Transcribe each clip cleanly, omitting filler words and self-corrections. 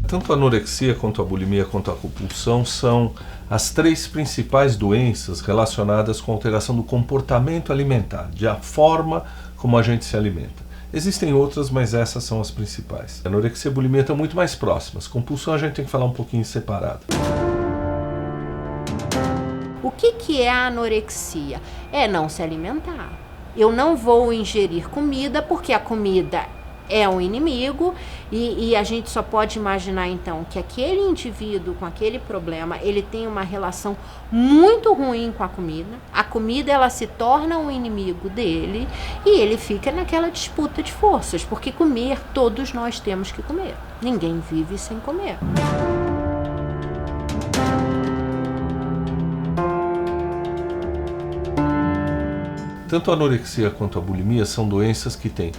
Tanto a anorexia, quanto a bulimia, quanto a compulsão são as 3 principais doenças relacionadas com a alteração do comportamento alimentar, da forma como a gente se alimenta. Existem outras, mas essas são as principais. A anorexia e a bulimia estão muito mais próximas. Compulsão a gente tem que falar um pouquinho separado. O que é a anorexia? É não se alimentar. Eu não vou ingerir comida porque a comida é um inimigo e a gente só pode imaginar então que aquele indivíduo com aquele problema, ele tem uma relação muito ruim com a comida ela se torna um inimigo dele e ele fica naquela disputa de forças, porque comer, todos nós temos que comer, ninguém vive sem comer. Tanto a anorexia quanto a bulimia são doenças que têm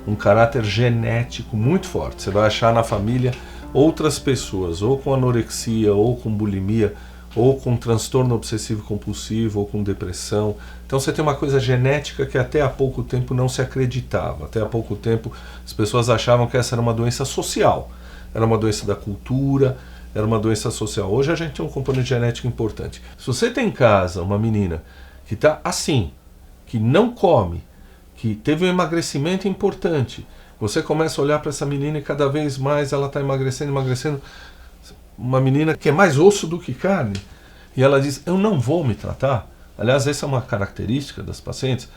um caráter genético muito forte. Você vai achar na família outras pessoas, ou com anorexia, ou com bulimia, ou com transtorno obsessivo compulsivo, ou com depressão. Então você tem uma coisa genética que até há pouco tempo não se acreditava. Até há pouco tempo as pessoas achavam que essa era uma doença social, era uma doença da cultura, era uma doença social. Hoje a gente tem um componente genético importante. Se você tem em casa uma menina que está assim, que não come, que teve um emagrecimento importante, você começa a olhar para essa menina e cada vez mais ela está emagrecendo, uma menina que é mais osso do que carne, e ela diz, eu não vou me tratar. Aliás, essa é uma característica das pacientes.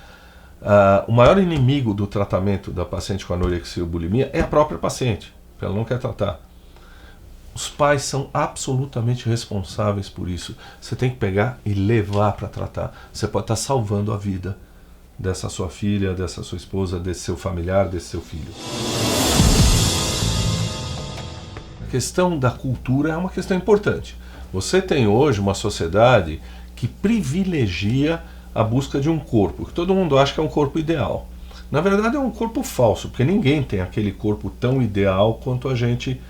O maior inimigo do tratamento da paciente com anorexia ou bulimia é a própria paciente, que ela não quer tratar. Os pais são absolutamente responsáveis por isso. Você tem que pegar e levar para tratar. Você pode estar salvando a vida dessa sua filha, dessa sua esposa, desse seu familiar, desse seu filho. A questão da cultura é uma questão importante. Você tem hoje uma sociedade que privilegia a busca de um corpo, que todo mundo acha que é um corpo ideal. Na verdade é um corpo falso, porque ninguém tem aquele corpo tão ideal quanto a gente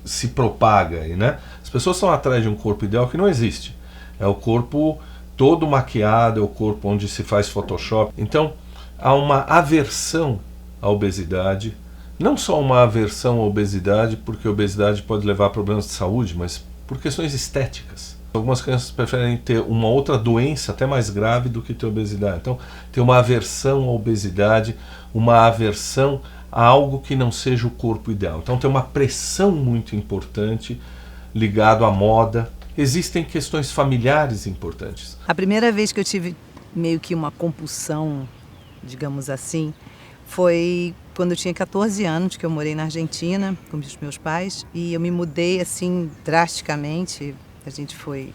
se propaga aí, né? As pessoas estão atrás de um corpo ideal que não existe. É o corpo todo maquiado, é o corpo onde se faz Photoshop. Então há uma aversão à obesidade, não só uma aversão à obesidade, porque a obesidade pode levar a problemas de saúde, mas por questões estéticas. Algumas crianças preferem ter uma outra doença até mais grave do que ter obesidade. Então tem uma aversão à obesidade, uma aversão a algo que não seja o corpo ideal. Então tem uma pressão muito importante ligado à moda. Existem questões familiares importantes. A primeira vez que eu tive meio que uma compulsão, digamos assim, foi quando eu tinha 14 anos, que eu morei na Argentina com os meus pais, e eu me mudei assim drasticamente. A gente foi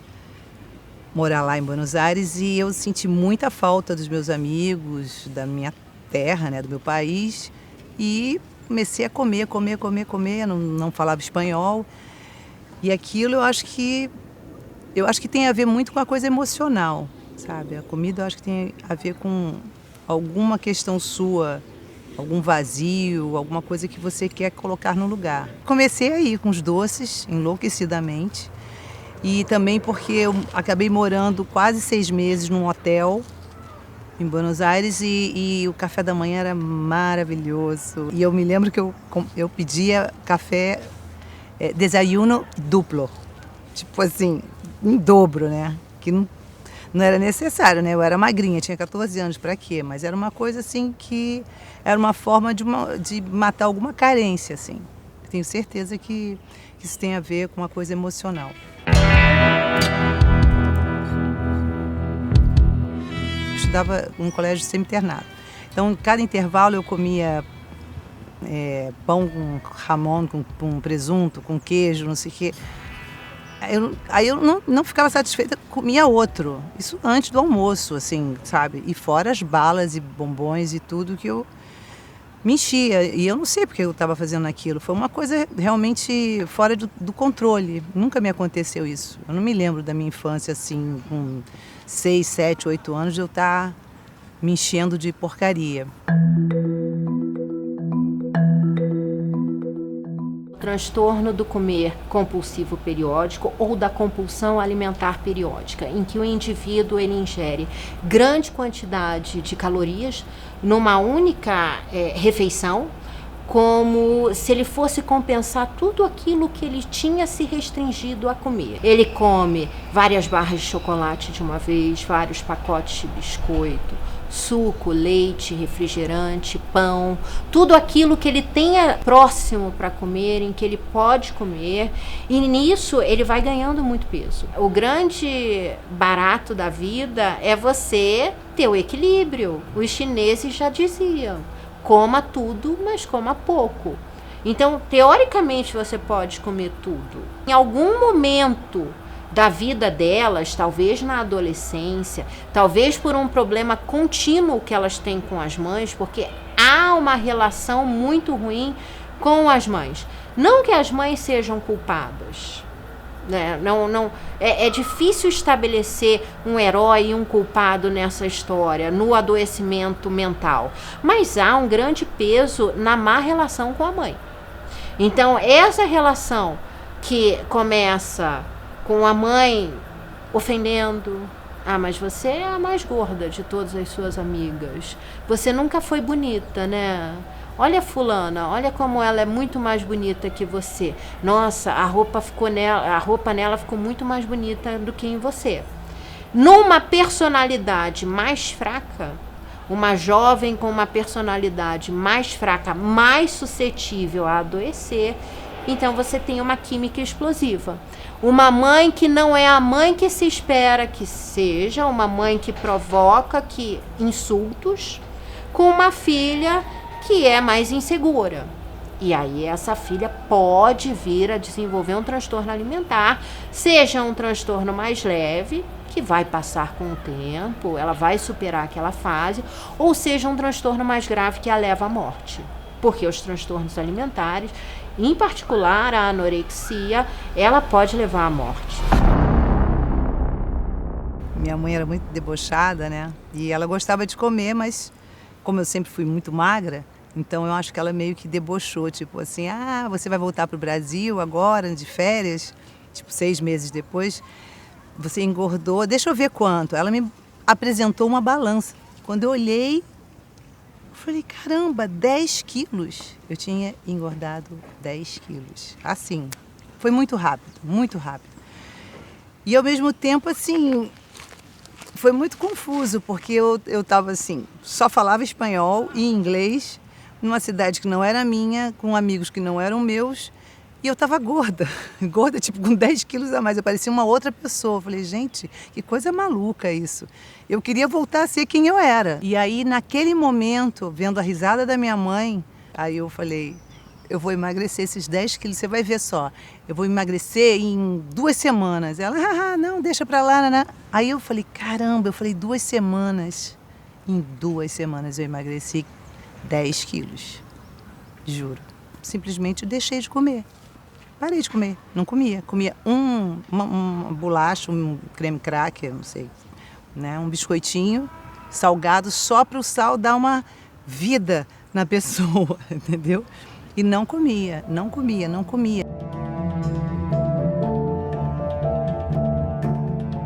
morar lá em Buenos Aires e eu senti muita falta dos meus amigos, da minha terra, né, do meu país, e comecei a comer, não falava espanhol. E aquilo eu acho que tem a ver muito com a coisa emocional, sabe? A comida eu acho que tem a ver com alguma questão sua, algum vazio, alguma coisa que você quer colocar no lugar. Comecei aí com os doces, enlouquecidamente, e também porque eu acabei morando quase 6 meses num hotel em Buenos Aires e o café da manhã era maravilhoso. E eu me lembro que eu pedia café, desayuno duplo, tipo assim, em dobro, né? Que não era necessário, né? Eu era magrinha, tinha 14 anos, para quê? Mas era uma coisa assim que era uma forma de matar alguma carência, assim. Tenho certeza que isso tem a ver com uma coisa emocional. Eu estudava num colégio semi-internado. Então, cada intervalo eu comia pão com jamón, com presunto, com queijo, não sei o quê. Aí eu não ficava satisfeita, comia outro. Isso antes do almoço, assim, sabe? E fora as balas e bombons e tudo que eu me enchia. E eu não sei porque eu estava fazendo aquilo. Foi uma coisa realmente fora do controle. Nunca me aconteceu isso. Eu não me lembro da minha infância, assim, com 6, 7, 8 anos, de eu estar me enchendo de porcaria. Transtorno do comer compulsivo periódico ou da compulsão alimentar periódica, em que o indivíduo ele ingere grande quantidade de calorias numa única refeição, como se ele fosse compensar tudo aquilo que ele tinha se restringido a comer. Ele come várias barras de chocolate de uma vez, vários pacotes de biscoito, suco, leite, refrigerante, pão, tudo aquilo que ele tenha próximo para comer, em que ele pode comer, e nisso ele vai ganhando muito peso. O grande barato da vida é você ter o equilíbrio. Os chineses já diziam: coma tudo, mas coma pouco. Então, teoricamente, você pode comer tudo. Em algum momento da vida delas, talvez na adolescência, talvez por um problema contínuo que elas têm com as mães, porque há uma relação muito ruim com as mães. Não que as mães sejam culpadas, né? É difícil estabelecer um herói e um culpado nessa história, no adoecimento mental, mas há um grande peso na má relação com a mãe. Então, essa relação que começa com a mãe ofendendo: ah, mas você é a mais gorda de todas as suas amigas, você nunca foi bonita, né? Olha fulana, olha como ela é muito mais bonita que você. Nossa, a roupa nela ficou muito mais bonita do que em você. Numa personalidade mais fraca, uma jovem com uma personalidade mais fraca, mais suscetível a adoecer, então você tem uma química explosiva. Uma mãe que não é a mãe que se espera que seja, uma mãe que provoca insultos, com uma filha que é mais insegura. E aí essa filha pode vir a desenvolver um transtorno alimentar, seja um transtorno mais leve, que vai passar com o tempo, ela vai superar aquela fase, ou seja um transtorno mais grave que a leva à morte. Porque os transtornos alimentares, em particular a anorexia, ela pode levar à morte. Minha mãe era muito debochada, né? E ela gostava de comer, mas como eu sempre fui muito magra, então eu acho que ela meio que debochou, tipo assim: ah, você vai voltar para o Brasil agora, de férias, tipo 6 meses depois, você engordou, deixa eu ver quanto. Ela me apresentou uma balança. Quando eu olhei, eu falei: caramba, 10 quilos. Eu tinha engordado 10 quilos. Assim, foi muito rápido, muito rápido. E ao mesmo tempo, assim, foi muito confuso, porque eu estava assim, só falava espanhol e inglês, numa cidade que não era minha, com amigos que não eram meus, e eu estava gorda, gorda tipo com 10 quilos a mais, eu parecia uma outra pessoa. Eu falei: gente, que coisa maluca isso. Eu queria voltar a ser quem eu era. E aí, naquele momento, vendo a risada da minha mãe, aí eu falei: eu vou emagrecer esses 10 quilos, você vai ver só. Eu vou emagrecer em 2 semanas. Ela: ah, não, deixa pra lá, né? Aí eu falei: caramba, eu falei 2 semanas. Em 2 semanas eu emagreci 10 quilos. Juro. Simplesmente deixei de comer. Parei de comer, não comia. Comia uma bolacha, um creme cracker, não sei, né? Um biscoitinho salgado só para o sal dar uma vida na pessoa, entendeu? E não comia, não comia, não comia.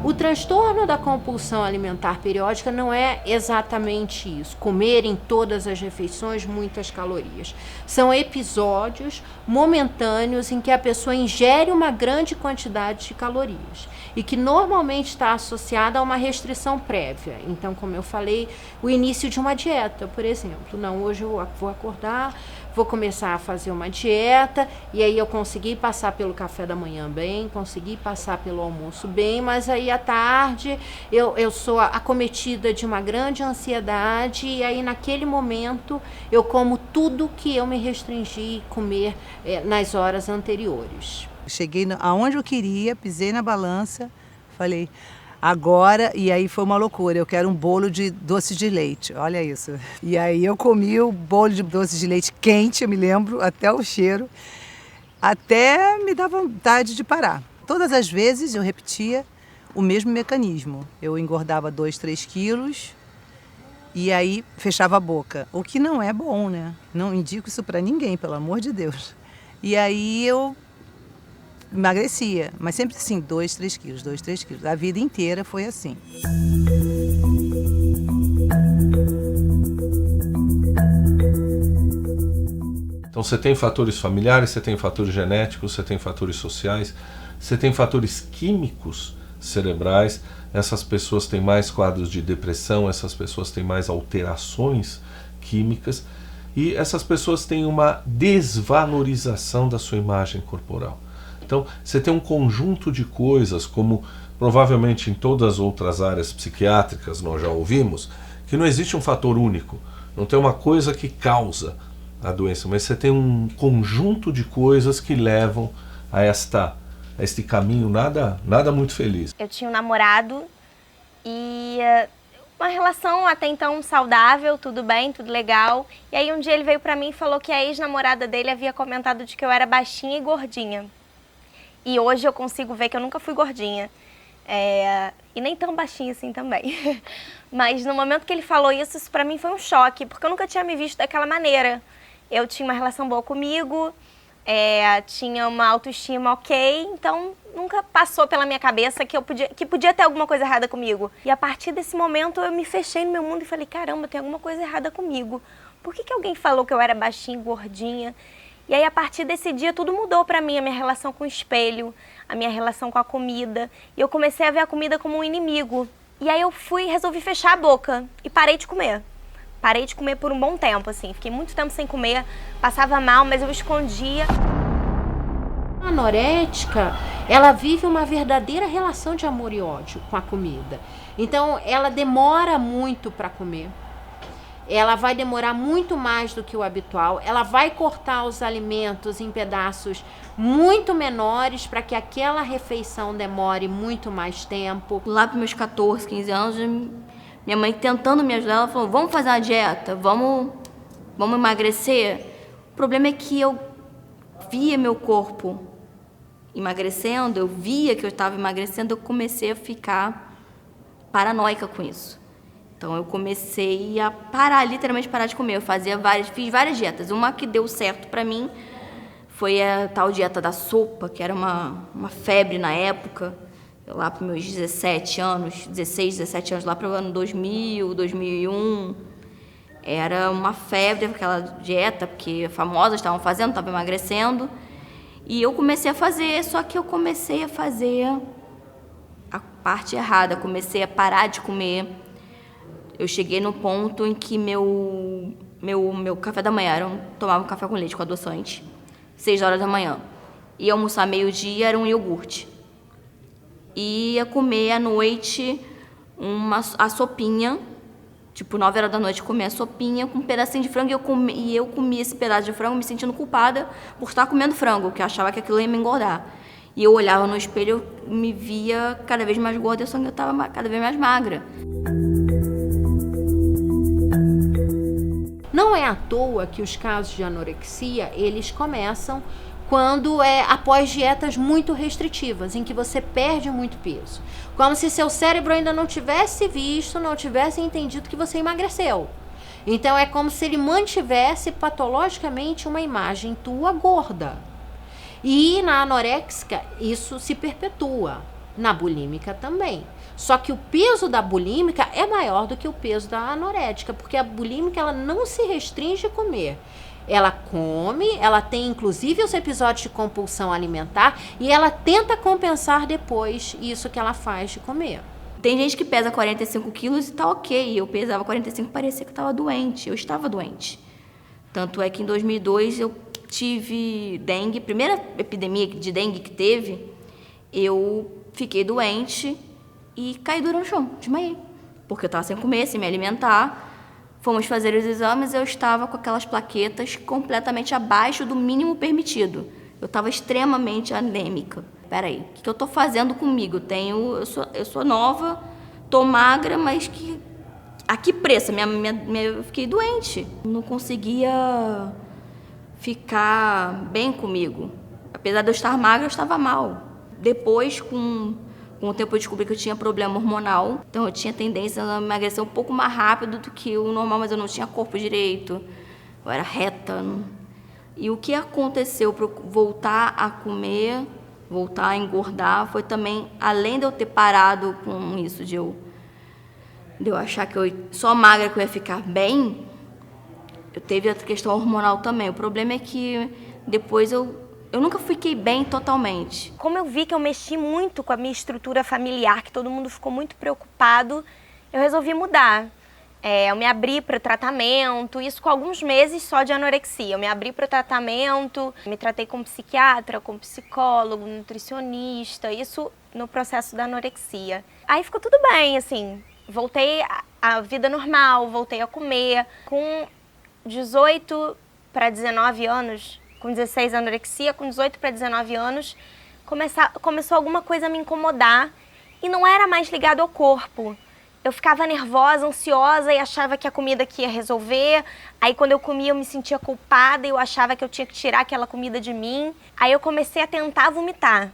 O transtorno da compulsão alimentar periódica não é exatamente isso, comer em todas as refeições muitas calorias. São episódios momentâneos em que a pessoa ingere uma grande quantidade de calorias e que normalmente está associada a uma restrição prévia. Então, como eu falei, o início de uma dieta, por exemplo. Não, hoje eu vou acordar, vou começar a fazer uma dieta, e aí eu consegui passar pelo café da manhã bem, consegui passar pelo almoço bem, mas aí à tarde eu sou acometida de uma grande ansiedade, e aí naquele momento eu como tudo que eu me restringi comer nas horas anteriores. Cheguei aonde eu queria, pisei na balança, falei, agora, e aí foi uma loucura, eu quero um bolo de doce de leite, olha isso. E aí eu comi o bolo de doce de leite quente, eu me lembro, até o cheiro, até me dá vontade de parar. Todas as vezes eu repetia o mesmo mecanismo, eu engordava 2, 3 quilos e aí fechava a boca, o que não é bom, né? Não indico isso para ninguém, pelo amor de Deus. E aí eu emagrecia, mas sempre assim, 2, 3 quilos, 2, 3 quilos. A vida inteira foi assim. Então você tem fatores familiares, você tem fatores genéticos, você tem fatores sociais, você tem fatores químicos cerebrais. Essas pessoas têm mais quadros de depressão, essas pessoas têm mais alterações químicas e essas pessoas têm uma desvalorização da sua imagem corporal. Então, você tem um conjunto de coisas, como provavelmente em todas as outras áreas psiquiátricas nós já ouvimos, que não existe um fator único, não tem uma coisa que causa a doença, mas você tem um conjunto de coisas que levam a este caminho nada muito feliz. Eu tinha um namorado e uma relação até então saudável, tudo bem, tudo legal. E aí um dia ele veio pra mim e falou que a ex-namorada dele havia comentado de que eu era baixinha e gordinha. E hoje eu consigo ver que eu nunca fui gordinha. E nem tão baixinha assim também. Mas no momento que ele falou isso pra mim foi um choque, porque eu nunca tinha me visto daquela maneira. Eu tinha uma relação boa comigo, tinha uma autoestima ok, então nunca passou pela minha cabeça que podia ter alguma coisa errada comigo. E a partir desse momento eu me fechei no meu mundo e falei, caramba, tem alguma coisa errada comigo. Por que alguém falou que eu era baixinha e gordinha? E aí, a partir desse dia, tudo mudou pra mim, a minha relação com o espelho, a minha relação com a comida. E eu comecei a ver a comida como um inimigo. E aí eu resolvi fechar a boca e parei de comer. Parei de comer por um bom tempo, assim. Fiquei muito tempo sem comer, passava mal, mas eu escondia. A anorética, ela vive uma verdadeira relação de amor e ódio com a comida. Então, ela demora muito para comer. Ela vai demorar muito mais do que o habitual, ela vai cortar os alimentos em pedaços muito menores para que aquela refeição demore muito mais tempo. Lá para meus 14, 15 anos, minha mãe tentando me ajudar, ela falou, vamos fazer uma dieta, vamos emagrecer. O problema é que eu via meu corpo emagrecendo, eu via que eu estava emagrecendo, eu comecei a ficar paranoica com isso. Então eu comecei a literalmente parar de comer. Eu fiz várias dietas. Uma que deu certo pra mim foi a tal dieta da sopa, que era uma febre na época. Eu lá para meus 17 anos, 16, 17 anos, lá para o ano 2000, 2001. Era uma febre aquela dieta, porque famosas estavam fazendo, estavam emagrecendo. E eu comecei a fazer, só que eu comecei a fazer a parte errada. Comecei a parar de comer. Eu cheguei no ponto em que meu café da manhã tomava um café com leite com adoçante, 6 horas da manhã. Ia almoçar meio-dia, era um iogurte. Ia comer à noite a sopinha, tipo 9 horas da noite, comer a sopinha com um pedacinho de frango e eu comia esse pedaço de frango me sentindo culpada por estar comendo frango, porque eu achava que aquilo ia me engordar. E eu olhava no espelho, eu me via cada vez mais gorda, só que eu estava cada vez mais magra. Não é à toa que os casos de anorexia, eles começam quando após dietas muito restritivas, em que você perde muito peso. Como se seu cérebro ainda não tivesse visto, não tivesse entendido que você emagreceu. Então é como se ele mantivesse patologicamente uma imagem tua gorda. E na anoréxica isso se perpetua, na bulímica também. Só que o peso da bulímica é maior do que o peso da anorética, porque a bulímica ela não se restringe a comer. Ela come, ela tem inclusive os episódios de compulsão alimentar e ela tenta compensar depois isso que ela faz de comer. Tem gente que pesa 45 quilos e tá ok. Eu pesava 45 e parecia que estava doente. Eu estava doente. Tanto é que em 2002 eu tive dengue. Primeira epidemia de dengue que teve, eu fiquei doente e caí dura no chão, desmaiei. Porque eu estava sem comer, sem me alimentar. Fomos fazer os exames e eu estava com aquelas plaquetas completamente abaixo do mínimo permitido. Eu estava extremamente anêmica. Peraí, o que eu estou fazendo comigo? Eu sou nova, tô magra, mas a que preço? Eu fiquei doente. Não conseguia ficar bem comigo. Apesar de eu estar magra, eu estava mal. Depois, com o tempo, eu descobri que eu tinha problema hormonal. Então, eu tinha tendência a emagrecer um pouco mais rápido do que o normal, mas eu não tinha corpo direito. Eu era reta. E o que aconteceu para eu voltar a comer, voltar a engordar, foi também, além de eu ter parado com isso, de eu achar que só magra que eu ia ficar bem, eu teve a questão hormonal também. O problema é que depois eu nunca fiquei bem totalmente. Como eu vi que eu mexi muito com a minha estrutura familiar, que todo mundo ficou muito preocupado, eu resolvi mudar. Eu me abri para o tratamento, isso com alguns meses só de anorexia. Eu me abri para o tratamento, me tratei com psiquiatra, com psicólogo, nutricionista, isso no processo da anorexia. Aí ficou tudo bem, assim, voltei à vida normal, voltei a comer. Com 18 para 19 anos, com 16 anorexia, com 18 para 19 anos, começou alguma coisa a me incomodar e não era mais ligado ao corpo. Eu ficava nervosa, ansiosa e achava que a comida que ia resolver. Aí quando eu comia eu me sentia culpada e eu achava que eu tinha que tirar aquela comida de mim. Aí eu comecei a tentar vomitar.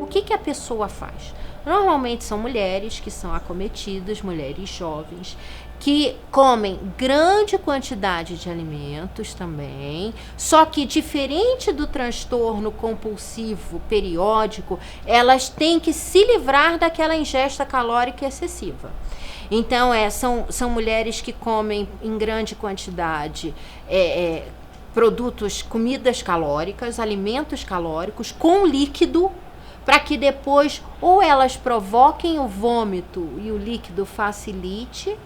O que a pessoa faz? Normalmente são mulheres que são acometidas, mulheres jovens, que comem grande quantidade de alimentos também, só que diferente do transtorno compulsivo periódico, elas têm que se livrar daquela ingesta calórica excessiva. Então, são mulheres que comem em grande quantidade comidas calóricas, alimentos calóricos com líquido, para que depois ou elas provoquem o vômito e o líquido facilite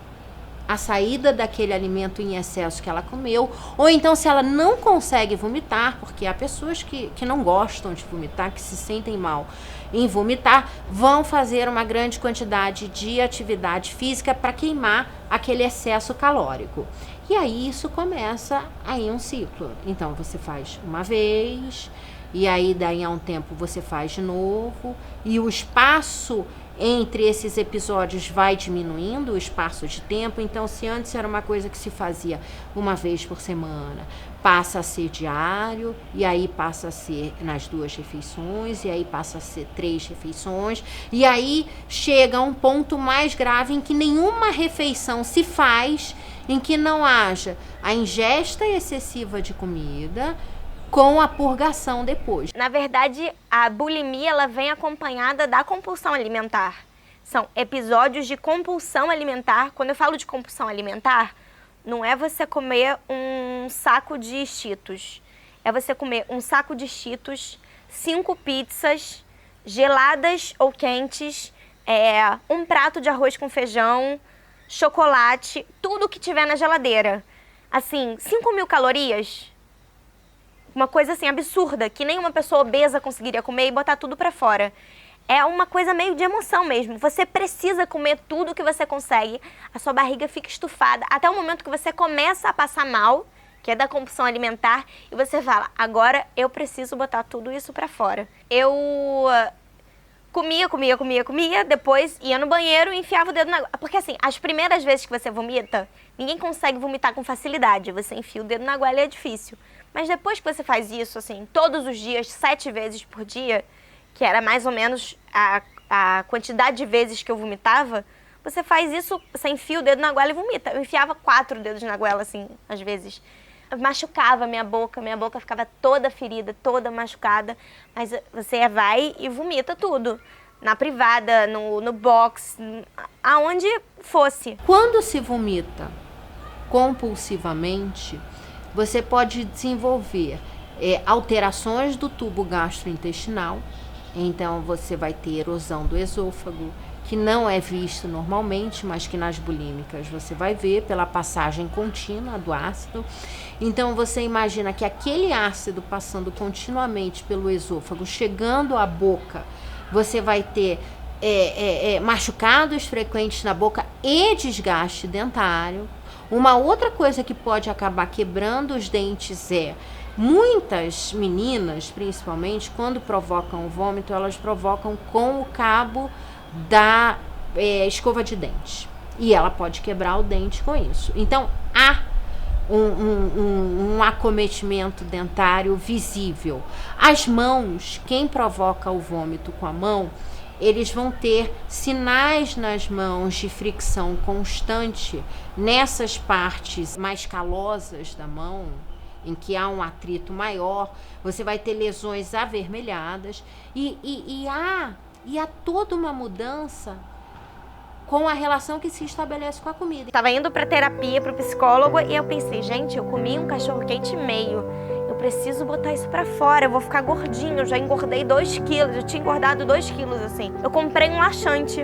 a saída daquele alimento em excesso que ela comeu, ou então se ela não consegue vomitar, porque há pessoas que não gostam de vomitar, que se sentem mal em vomitar, vão fazer uma grande quantidade de atividade física para queimar aquele excesso calórico. E aí isso começa aí um ciclo. Então você faz uma vez, e aí daí a um tempo você faz de novo, e o espaço entre esses episódios vai diminuindo, o espaço de tempo. Então, se antes era uma coisa que se fazia uma vez por semana, passa a ser diário, e aí passa a ser nas 2 refeições, e aí passa a ser 3 refeições, e aí chega a um ponto mais grave em que nenhuma refeição se faz, em que não haja a ingesta excessiva de comida, com a purgação depois. Na verdade, a bulimia ela vem acompanhada da compulsão alimentar. São episódios de compulsão alimentar. Quando eu falo de compulsão alimentar, não é você comer um saco de Cheetos. É você comer um saco de Cheetos, 5 pizzas, geladas ou quentes, um prato de arroz com feijão, chocolate, tudo que tiver na geladeira. Assim, 5.000 calorias. Uma coisa assim absurda, que nem uma pessoa obesa conseguiria comer e botar tudo pra fora. É uma coisa meio de emoção mesmo. Você precisa comer tudo que você consegue. A sua barriga fica estufada até o momento que você começa a passar mal, que é da compulsão alimentar, e você fala, agora eu preciso botar tudo isso pra fora. Eu comia, depois ia no banheiro e enfiava o dedo na goela. Porque assim, as primeiras vezes que você vomita, ninguém consegue vomitar com facilidade. Você enfia o dedo na goela e é difícil. Mas depois que você faz isso, assim, todos os dias, 7 vezes por dia, que era mais ou menos a quantidade de vezes que eu vomitava, você faz isso, você enfia o dedo na goela e vomita. Eu enfiava 4 dedos na goela, assim, às vezes. Eu machucava minha boca ficava toda ferida, toda machucada, mas você vai e vomita tudo. Na privada, no box, aonde fosse. Quando se vomita compulsivamente, você pode desenvolver alterações do tubo gastrointestinal. Então você vai ter erosão do esôfago, que não é visto normalmente, mas que nas bulímicas você vai ver pela passagem contínua do ácido. Então você imagina que aquele ácido passando continuamente pelo esôfago, chegando à boca, você vai ter machucados frequentes na boca e desgaste dentário. Uma outra coisa que pode acabar quebrando os dentes é, muitas meninas, principalmente, quando provocam o vômito, elas provocam com o cabo da escova de dente. E ela pode quebrar o dente com isso. Então, há um acometimento dentário visível. As mãos, quem provoca o vômito com a mão, eles vão ter sinais nas mãos de fricção constante nessas partes mais calosas da mão, em que há um atrito maior, você vai ter lesões avermelhadas e há toda uma mudança com a relação que se estabelece com a comida. Tava indo pra terapia, pro psicólogo, e eu pensei, gente, eu comi um cachorro-quente e meio. Eu preciso botar isso pra fora, eu vou ficar gordinho. Eu já engordei 2 quilos, eu tinha engordado 2 quilos, assim. Eu comprei um laxante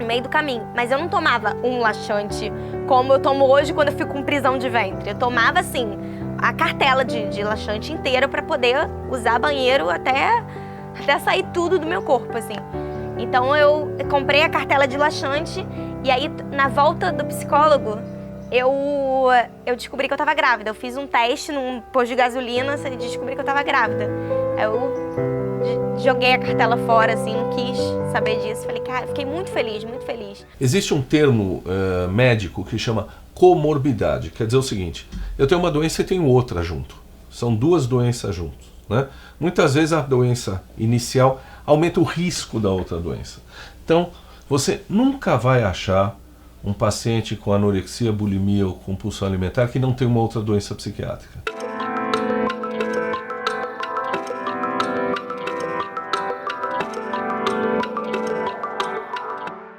no meio do caminho, mas eu não tomava um laxante como eu tomo hoje quando eu fico com prisão de ventre. Eu tomava, assim, a cartela de laxante inteira pra poder usar banheiro até sair tudo do meu corpo, assim. Então eu comprei a cartela de laxante e aí na volta do psicólogo eu descobri que eu tava grávida. Eu fiz um teste num posto de gasolina e descobri que eu tava grávida. Aí eu joguei a cartela fora, assim, não quis saber disso. Falei, cara, fiquei muito feliz, muito feliz. Existe um termo médico que chama comorbidade. Quer dizer o seguinte, eu tenho uma doença e tenho outra junto. São 2 doenças juntas, né? Muitas vezes a doença inicial aumenta o risco da outra doença. Então, você nunca vai achar um paciente com anorexia, bulimia ou compulsão alimentar que não tem uma outra doença psiquiátrica.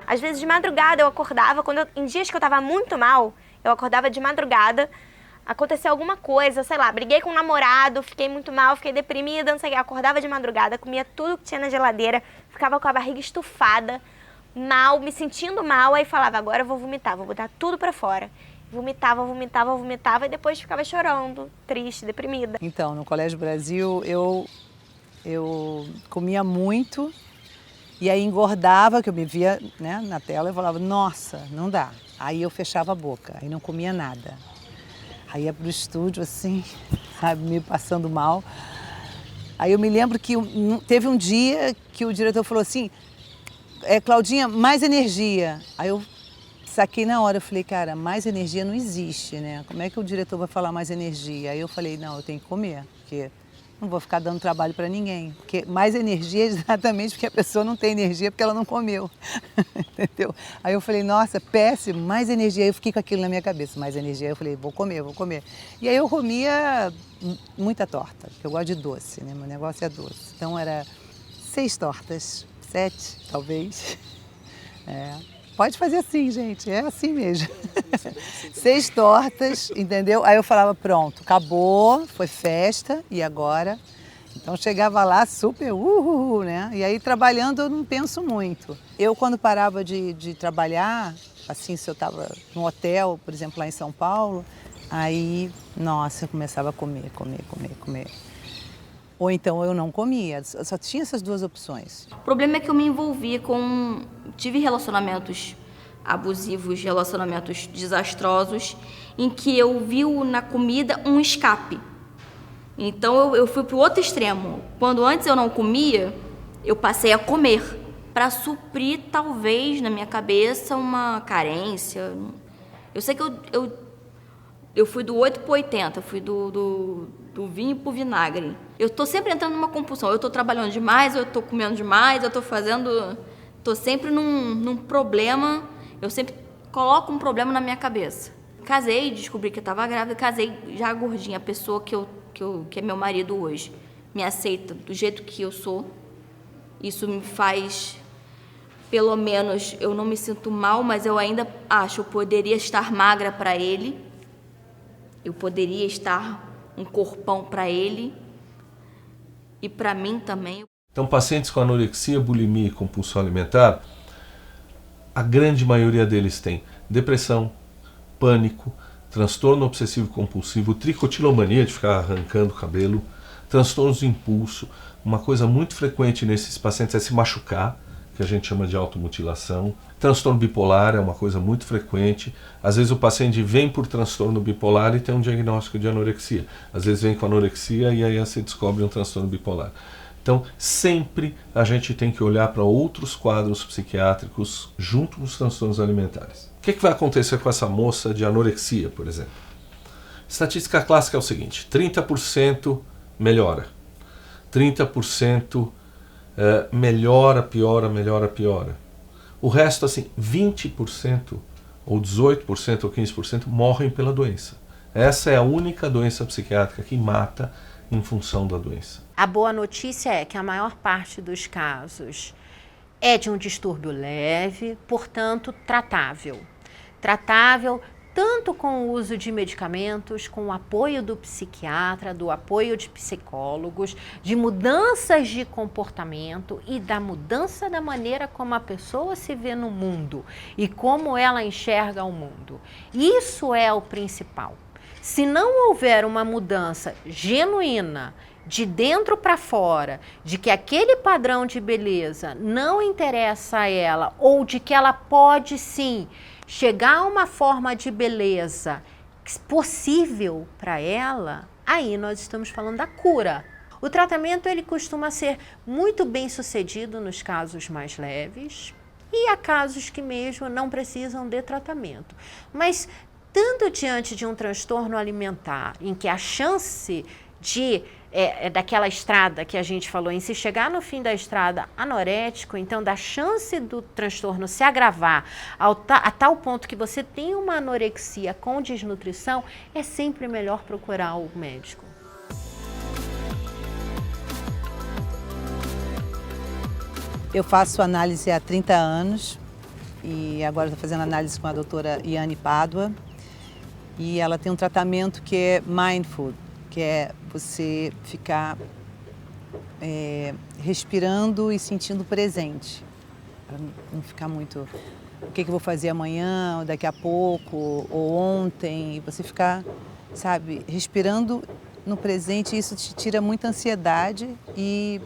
Às vezes de madrugada eu acordava, em dias que eu tava muito mal, eu acordava de madrugada, aconteceu alguma coisa, sei lá, briguei com um namorado, fiquei muito mal, fiquei deprimida, não sei o que, acordava de madrugada, comia tudo que tinha na geladeira, ficava com a barriga estufada, mal, me sentindo mal, aí falava, agora eu vou vomitar, vou botar tudo pra fora. Vomitava e depois ficava chorando, triste, deprimida. Então, no Colégio Brasil, eu comia muito e aí engordava, que eu me via, né, na tela, e falava, nossa, não dá. Aí eu fechava a boca, aí não comia nada. Aí ia pro estúdio, assim, sabe, me passando mal. Aí eu me lembro que teve um dia que o diretor falou assim, Claudinha, mais energia. Aí eu saquei na hora, eu falei, cara, mais energia não existe, né? Como é que o diretor vai falar mais energia? Aí eu falei, não, eu tenho que comer, porque não vou ficar dando trabalho para ninguém. Porque mais energia é exatamente porque a pessoa não tem energia porque ela não comeu, entendeu? Aí eu falei, nossa, péssimo, mais energia. Aí eu fiquei com aquilo na minha cabeça, mais energia. Aí eu falei, vou comer. E aí eu comia muita torta, porque eu gosto de doce, né? Meu negócio é doce. Então era 6 tortas, 7 talvez. Pode fazer assim, gente, é assim mesmo. 6 tortas, entendeu? Aí eu falava, pronto, acabou, foi festa, e agora? Então chegava lá super, né? E aí trabalhando eu não penso muito. Eu quando parava de trabalhar, assim, se eu estava no hotel, por exemplo, lá em São Paulo, aí, nossa, eu começava a comer. Ou então eu não comia, só tinha essas 2 opções. O problema é que eu me envolvi tive relacionamentos abusivos, relacionamentos desastrosos, em que eu vi na comida um escape. Então eu fui pro outro extremo. Quando antes eu não comia, eu passei a comer, para suprir, talvez, na minha cabeça, uma carência. Eu sei que eu fui do 8 pro 80, eu fui do vinho pro vinagre. Eu tô sempre entrando numa compulsão. Eu tô trabalhando demais, eu tô comendo demais, tô sempre num problema. Eu sempre coloco um problema na minha cabeça. Casei, descobri que eu tava grávida, casei já gordinha. A pessoa que é meu marido hoje me aceita do jeito que eu sou. Isso me faz, pelo menos, eu não me sinto mal, mas eu ainda acho, eu poderia estar magra para ele. Eu poderia estar um corpão para ele e para mim também. Então, pacientes com anorexia, bulimia e compulsão alimentar, a grande maioria deles tem depressão, pânico, transtorno obsessivo compulsivo, tricotilomania, de ficar arrancando o cabelo, transtornos de impulso. Uma coisa muito frequente nesses pacientes é se machucar, que a gente chama de automutilação. Transtorno bipolar é uma coisa muito frequente. Às vezes o paciente vem por transtorno bipolar e tem um diagnóstico de anorexia. Às vezes vem com anorexia e aí se descobre um transtorno bipolar. Então, sempre a gente tem que olhar para outros quadros psiquiátricos junto com os transtornos alimentares. O que vai acontecer com essa moça de anorexia, por exemplo? Estatística clássica é o seguinte: 30% melhora, 30% melhora, piora, melhora, piora. O resto, assim, 20% ou 18% ou 15% morrem pela doença. Essa é a única doença psiquiátrica que mata em função da doença. A boa notícia é que a maior parte dos casos é de um distúrbio leve, portanto, tratável. Tratável tanto com o uso de medicamentos, com o apoio do psiquiatra, do apoio de psicólogos, de mudanças de comportamento e da mudança da maneira como a pessoa se vê no mundo e como ela enxerga o mundo. Isso é o principal. Se não houver uma mudança genuína, de dentro para fora, de que aquele padrão de beleza não interessa a ela, ou de que ela pode sim chegar a uma forma de beleza possível para ela, aí nós estamos falando da cura. O tratamento ele costuma ser muito bem sucedido nos casos mais leves e há casos que mesmo não precisam de tratamento. Mas tanto diante de um transtorno alimentar, em que a chance de daquela estrada que a gente falou, em se chegar no fim da estrada anorético, então da chance do transtorno se agravar a tal ponto que você tem uma anorexia com desnutrição, é sempre melhor procurar o médico. Eu faço análise há 30 anos e agora estou fazendo análise com a doutora Iane Pádua e ela tem um tratamento que é mindful, que é você ficar respirando e sentindo presente, para não ficar muito o que eu vou fazer amanhã, ou daqui a pouco, ou ontem, e você ficar, sabe, respirando no presente. Isso te tira muita ansiedade e,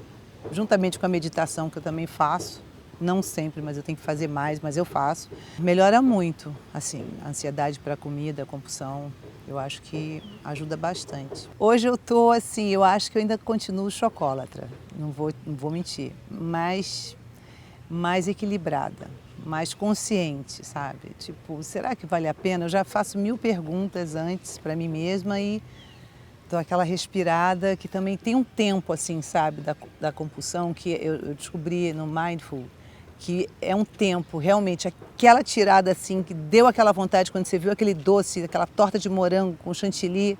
juntamente com a meditação que eu também faço, não sempre, mas eu tenho que fazer mais, mas eu faço, melhora muito, assim, a ansiedade para a comida, a compulsão. Eu acho que ajuda bastante. Hoje eu tô assim, eu acho que eu ainda continuo chocolatra, não vou mentir, mas mais equilibrada, mais consciente, sabe? Tipo, será que vale a pena? Eu já faço 1000 perguntas antes para mim mesma e dou aquela respirada, que também tem um tempo, assim, sabe, da compulsão, que eu descobri no Mindful, que é um tempo, realmente, aquela tirada assim, que deu aquela vontade quando você viu aquele doce, aquela torta de morango com chantilly.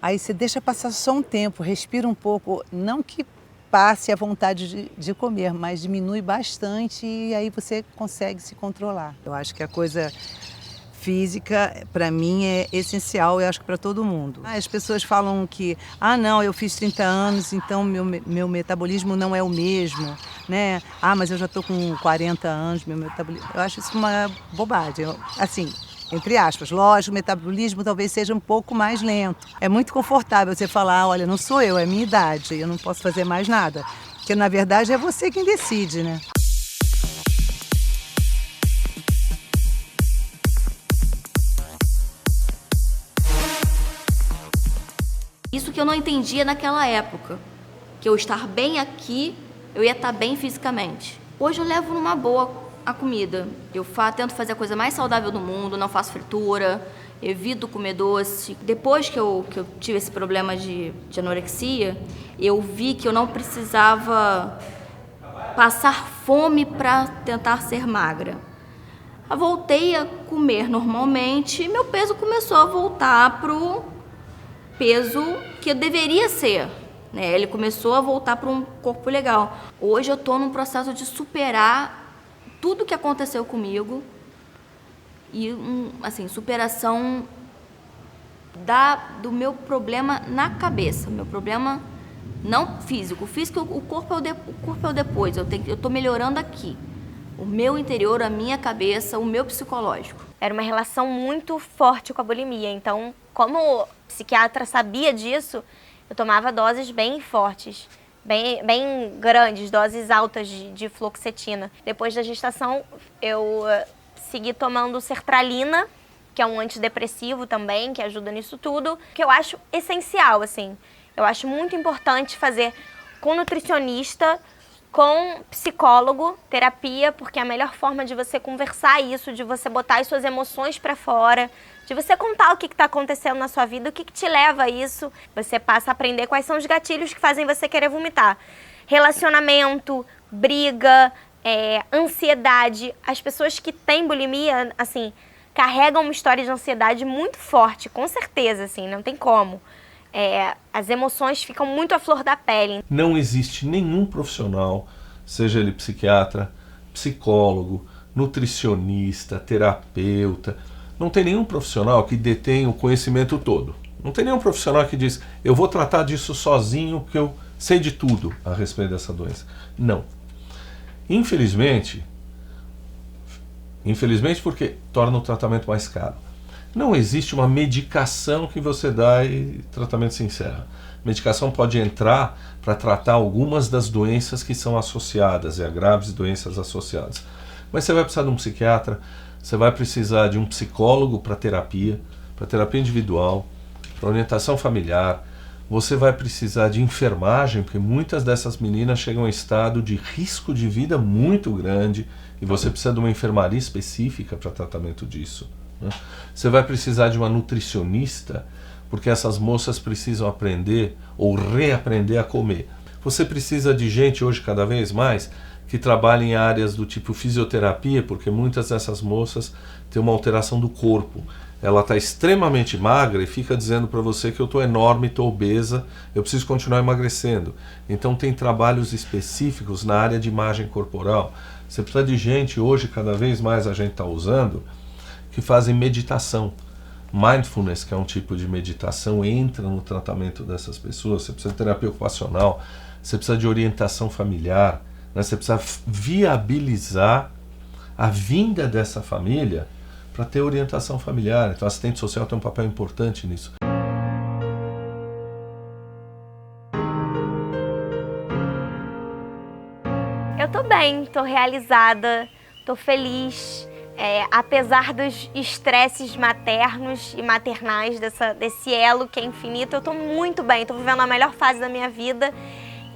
Aí você deixa passar só um tempo, respira um pouco, não que passe a vontade de comer, mas diminui bastante e aí você consegue se controlar. Eu acho que a coisa física, para mim, é essencial, eu acho que para todo mundo. As pessoas falam que, não, eu fiz 30 anos, então meu metabolismo não é o mesmo, né? Mas eu já estou com 40 anos, meu metabolismo... Eu acho isso uma bobagem. Assim, entre aspas, lógico, o metabolismo talvez seja um pouco mais lento. É muito confortável você falar, olha, não sou eu, é minha idade, eu não posso fazer mais nada. Porque, na verdade, é você quem decide, né? Isso que eu não entendia naquela época, que eu estar bem aqui, eu ia estar bem fisicamente. Hoje eu levo numa boa a comida. Eu tento fazer a coisa mais saudável do mundo, não faço fritura, evito comer doce. Depois que eu tive esse problema de anorexia, eu vi que eu não precisava passar fome para tentar ser magra. Eu voltei a comer normalmente e meu peso começou a voltar pro peso que eu deveria ser, né? Ele começou a voltar para um corpo legal. Hoje eu estou num processo de superar tudo que aconteceu comigo e, assim, superação do meu problema na cabeça, meu problema não físico. O físico, o corpo é o depois. Eu estou melhorando aqui. O meu interior, a minha cabeça, o meu psicológico. Era uma relação muito forte com a bulimia, então, como psiquiatra sabia disso, eu tomava doses bem fortes bem grandes, doses altas de fluoxetina. Depois da gestação, eu segui tomando sertralina, que é um antidepressivo também, que ajuda nisso tudo, que eu acho essencial, assim. Eu acho muito importante fazer com nutricionista, com psicólogo, terapia, porque é a melhor forma de você conversar isso, de você botar as suas emoções para fora, de você contar o que está acontecendo na sua vida, o que te leva a isso. Você passa a aprender quais são os gatilhos que fazem você querer vomitar. Relacionamento, briga, ansiedade. As pessoas que têm bulimia, assim, carregam uma história de ansiedade muito forte, com certeza, assim, não tem como. As emoções ficam muito à flor da pele. Não existe nenhum profissional, seja ele psiquiatra, psicólogo, nutricionista, terapeuta, não tem nenhum profissional que detém o conhecimento todo. Não tem nenhum profissional que diz, eu vou tratar disso sozinho, porque eu sei de tudo a respeito dessa doença. Não. Infelizmente porque torna o tratamento mais caro. Não existe uma medicação que você dá e o tratamento se encerra. Medicação pode entrar para tratar algumas das doenças que são associadas, e a graves doenças associadas. Mas você vai precisar de um psiquiatra, você vai precisar de um psicólogo para terapia individual, para orientação familiar. Você vai precisar de enfermagem, porque muitas dessas meninas chegam em estado de risco de vida muito grande e você precisa de uma enfermaria específica para tratamento disso. Você vai precisar de uma nutricionista, porque essas moças precisam aprender ou reaprender a comer. Você precisa de gente hoje cada vez mais que trabalha em áreas do tipo fisioterapia, porque muitas dessas moças têm uma alteração do corpo. Ela está extremamente magra e fica dizendo para você que eu estou enorme, estou obesa, eu preciso continuar emagrecendo. Então tem trabalhos específicos na área de imagem corporal. Você precisa de gente, hoje cada vez mais a gente está usando, que fazem meditação. Mindfulness, que é um tipo de meditação, entra no tratamento dessas pessoas. Você precisa de terapia ocupacional, você precisa de orientação familiar, né? Você precisa viabilizar a vinda dessa família para ter orientação familiar. Então, o assistente social tem um papel importante nisso. Eu tô bem, tô realizada, tô feliz. Apesar dos estresses maternos e maternais desse elo que é infinito, eu tô muito bem, tô vivendo a melhor fase da minha vida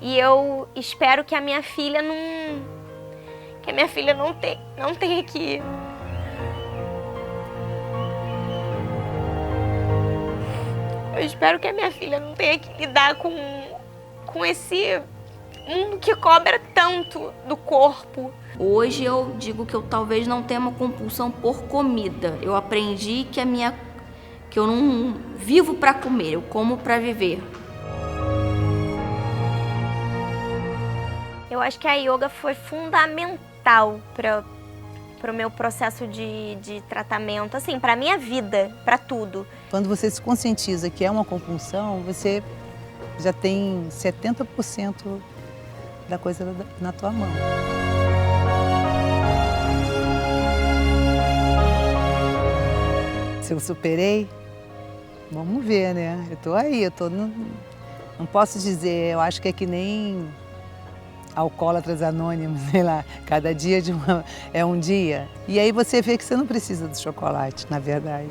e eu espero que a minha filha não tenha que... Eu espero que a minha filha não tenha que lidar com esse mundo que cobra tanto do corpo. Hoje eu digo que eu talvez não tenha uma compulsão por comida. Eu aprendi que eu não vivo para comer, eu como para viver. Eu acho que a yoga foi fundamental para o meu processo de tratamento, assim, para a minha vida, para tudo. Quando você se conscientiza que é uma compulsão, você já tem 70% da coisa na tua mão. Se eu superei, vamos ver, né? Eu tô aí, não posso dizer, eu acho que é que nem alcoólatras anônimos, sei lá, cada dia é um dia. E aí você vê que você não precisa do chocolate, na verdade.